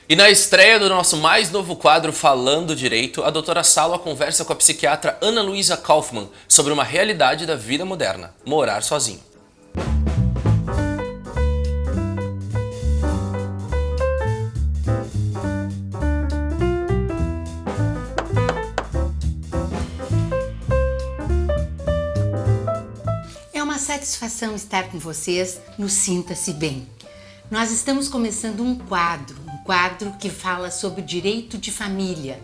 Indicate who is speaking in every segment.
Speaker 1: E na estreia do nosso mais novo quadro Falando Direito, a doutora Salwa conversa com a psiquiatra Ana Luísa Kaufmann sobre uma realidade da vida moderna: morar sozinho.
Speaker 2: É uma satisfação estar com vocês no Sinta-se Bem. Nós estamos começando um quadro que fala sobre o direito de família,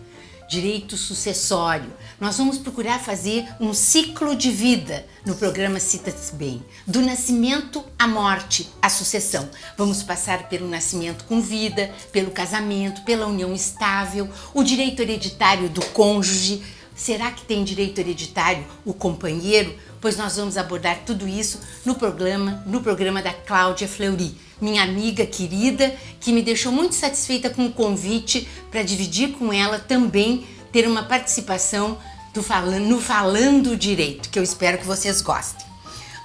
Speaker 2: direito sucessório. Nós vamos procurar fazer um ciclo de vida no programa Sinta-se Bem, do nascimento à morte, à sucessão. Vamos passar pelo nascimento com vida, pelo casamento, pela união estável, o direito hereditário do cônjuge. Será que tem direito hereditário o companheiro? Pois nós vamos abordar tudo isso no programa da Cláudia Fleury, minha amiga querida, que me deixou muito satisfeita com o convite para dividir com ela também, ter uma participação no Falando Direito, que eu espero que vocês gostem.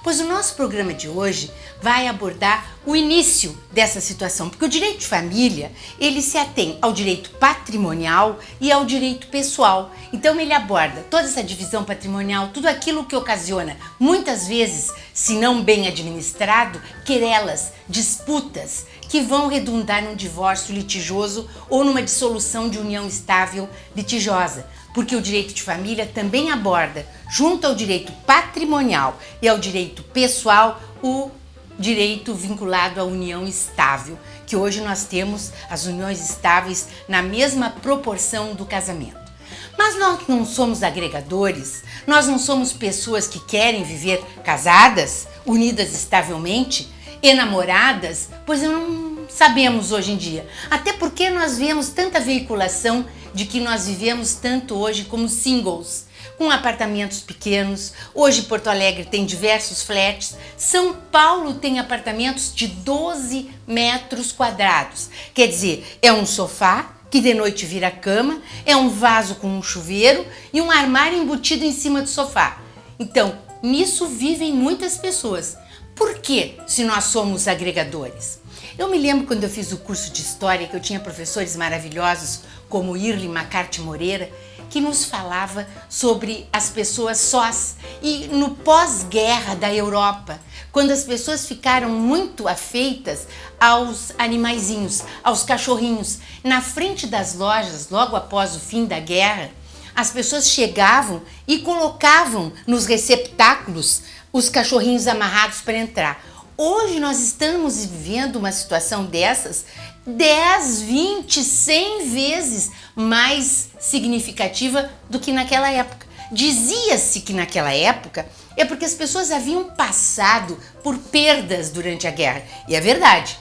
Speaker 2: Pois o nosso programa de hoje vai abordar o início dessa situação, porque o direito de família, ele se atém ao direito patrimonial e ao direito pessoal. Então ele aborda toda essa divisão patrimonial, tudo aquilo que ocasiona, muitas vezes, se não bem administrado, querelas, disputas, que vão redundar num divórcio litigioso ou numa dissolução de união estável litigiosa. Porque o direito de família também aborda, junto ao direito patrimonial e ao direito pessoal, o direito vinculado à união estável, que hoje nós temos as uniões estáveis na mesma proporção do casamento. Mas nós não somos agregadores, nós não somos pessoas que querem viver casadas, unidas estavelmente, enamoradas, pois não sabemos hoje em dia. Até porque nós vemos tanta veiculação de que nós vivemos tanto hoje como singles, com apartamentos pequenos. Hoje Porto Alegre tem diversos flats, São Paulo tem apartamentos de 12 metros quadrados. Quer dizer, é um sofá que de noite vira cama, é um vaso com um chuveiro e um armário embutido em cima do sofá. Então, nisso vivem muitas pessoas. Por que, se nós somos agregadores? Eu me lembro quando eu fiz o curso de História que eu tinha professores maravilhosos como Irly McCarthy Moreira, que nos falava sobre as pessoas sós. E no pós-guerra da Europa, quando as pessoas ficaram muito afeitas aos animaizinhos, aos cachorrinhos, na frente das lojas, logo após o fim da guerra, as pessoas chegavam e colocavam nos receptáculos os cachorrinhos amarrados para entrar. Hoje nós estamos vivendo uma situação dessas 10, 20, 100 vezes mais significativa do que naquela época. Dizia-se que naquela época é porque as pessoas haviam passado por perdas durante a guerra. E é verdade.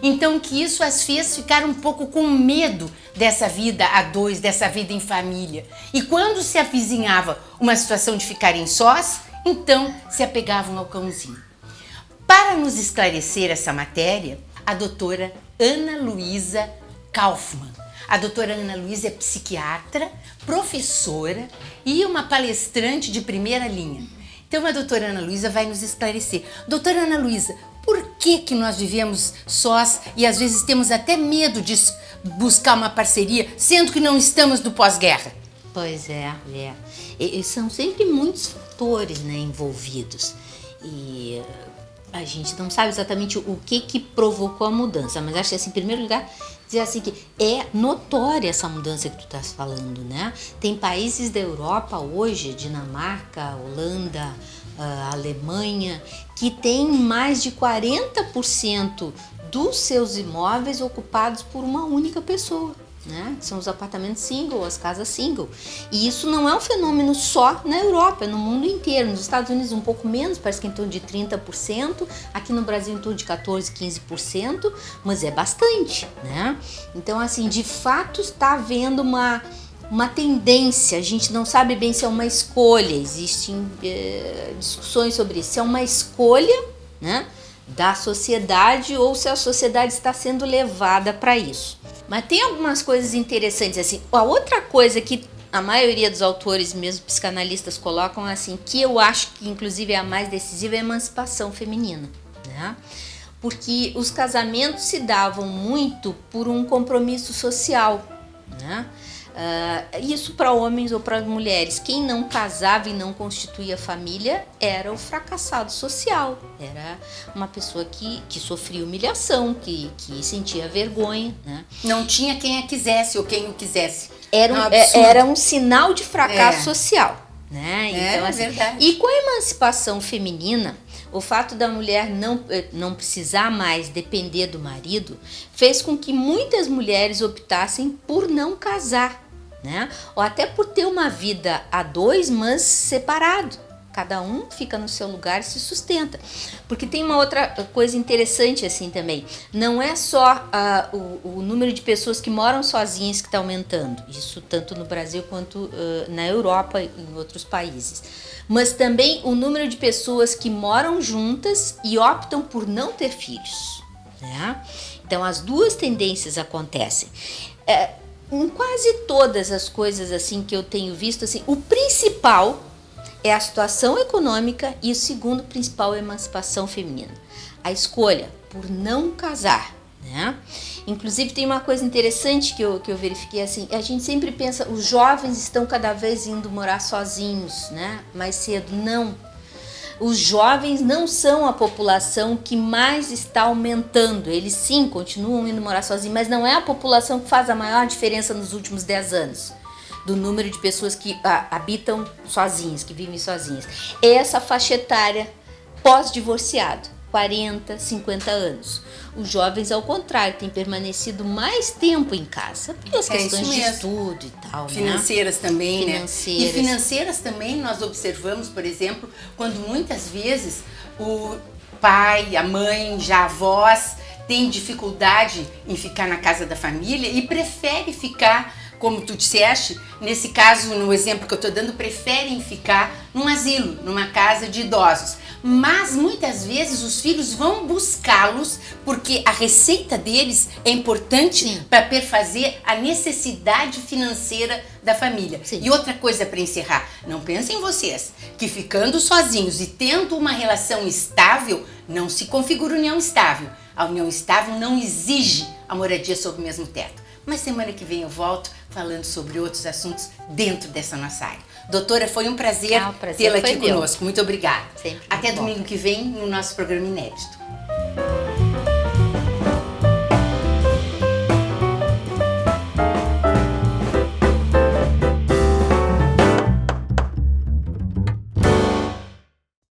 Speaker 2: Então que isso as fez ficar um pouco com medo dessa vida a dois, dessa vida em família. E quando se avizinhava uma situação de ficarem sós, então se apegavam ao cãozinho. Para nos esclarecer essa matéria, a doutora Ana Luísa Kaufmann. A doutora Ana Luísa é psiquiatra, professora e uma palestrante de primeira linha. Então a doutora Ana Luísa vai nos esclarecer. Doutora Ana Luísa, por que nós vivemos sós e às vezes temos até medo de buscar uma parceria, sendo que não estamos no pós-guerra?
Speaker 3: Pois é. E são sempre muitos fatores, né, envolvidos. E a gente não sabe exatamente o que provocou a mudança, mas acho que, assim, em primeiro lugar, dizer assim que é notória essa mudança que tu estás falando, né? Tem países da Europa hoje, Dinamarca, Holanda, Alemanha, que tem mais de 40% dos seus imóveis ocupados por uma única pessoa, né? São os apartamentos single, as casas single. E isso não é um fenômeno só na Europa, é no mundo inteiro. Nos Estados Unidos um pouco menos, parece que em torno de 30%, aqui no Brasil em torno de 14%, 15%, mas é bastante, né? Então, assim, de fato está havendo uma tendência. A gente não sabe bem se é uma escolha, existem discussões sobre isso, se é uma escolha, né, da sociedade ou se a sociedade está sendo levada para isso. Mas tem algumas coisas interessantes, assim. A outra coisa que a maioria dos autores, mesmo psicanalistas, colocam, assim, que eu acho que inclusive é a mais decisiva, é a emancipação feminina, né? porque os casamentos se davam muito por um compromisso social, né? Isso para homens ou para mulheres. Quem não casava e não constituía família era o fracassado social, era uma pessoa que sofria humilhação, que sentia vergonha, né?
Speaker 2: Não tinha quem a quisesse ou quem o quisesse.
Speaker 3: Era um sinal de fracasso social, né? Então,
Speaker 2: é verdade.
Speaker 3: E com a emancipação feminina, o fato da mulher não precisar mais depender do marido fez com que muitas mulheres optassem por não casar, né? Ou até por ter uma vida a dois, mas separado. Cada um fica no seu lugar e se sustenta. Porque tem uma outra coisa interessante assim também. Não é só o número de pessoas que moram sozinhas que está aumentando. Isso tanto no Brasil quanto na Europa e em outros países. Mas também o número de pessoas que moram juntas e optam por não ter filhos, né? Então as duas tendências acontecem. Em quase todas as coisas assim que eu tenho visto, assim, o principal é a situação econômica e o segundo principal é a emancipação feminina. A escolha por não casar, né? Inclusive tem uma coisa interessante que eu verifiquei assim, a gente sempre pensa, os jovens estão cada vez indo morar sozinhos, né? Mais cedo, não. Os jovens não são a população que mais está aumentando, eles sim continuam indo morar sozinhos, mas não é a população que faz a maior diferença nos últimos 10 anos. Do número de pessoas que habitam sozinhas, que vivem sozinhas. É essa faixa etária pós-divorciado, 40, 50 anos. Os jovens, ao contrário, têm permanecido mais tempo em casa, pelas questões de estudo e tal,
Speaker 2: financeiras, né? Também,
Speaker 3: financeiras.
Speaker 2: Né? E financeiras também nós observamos, por exemplo, quando muitas vezes o pai, a mãe, já avós, têm dificuldade em ficar na casa da família e prefere ficar, como tu disseste, nesse caso, no exemplo que eu estou dando, preferem ficar num asilo, numa casa de idosos. Mas muitas vezes os filhos vão buscá-los porque a receita deles é importante para perfazer a necessidade financeira da família. Sim. E outra coisa para encerrar, não pensem vocês que ficando sozinhos e tendo uma relação estável, não se configura união estável. A união estável não exige a moradia sob o mesmo teto. Mas semana que vem eu volto falando sobre outros assuntos dentro dessa nossa área. Doutora, foi um prazer tê-la aqui conosco. Muito obrigada.
Speaker 3: Sempre
Speaker 2: Até
Speaker 3: bom.
Speaker 2: domingo que vem no nosso programa inédito.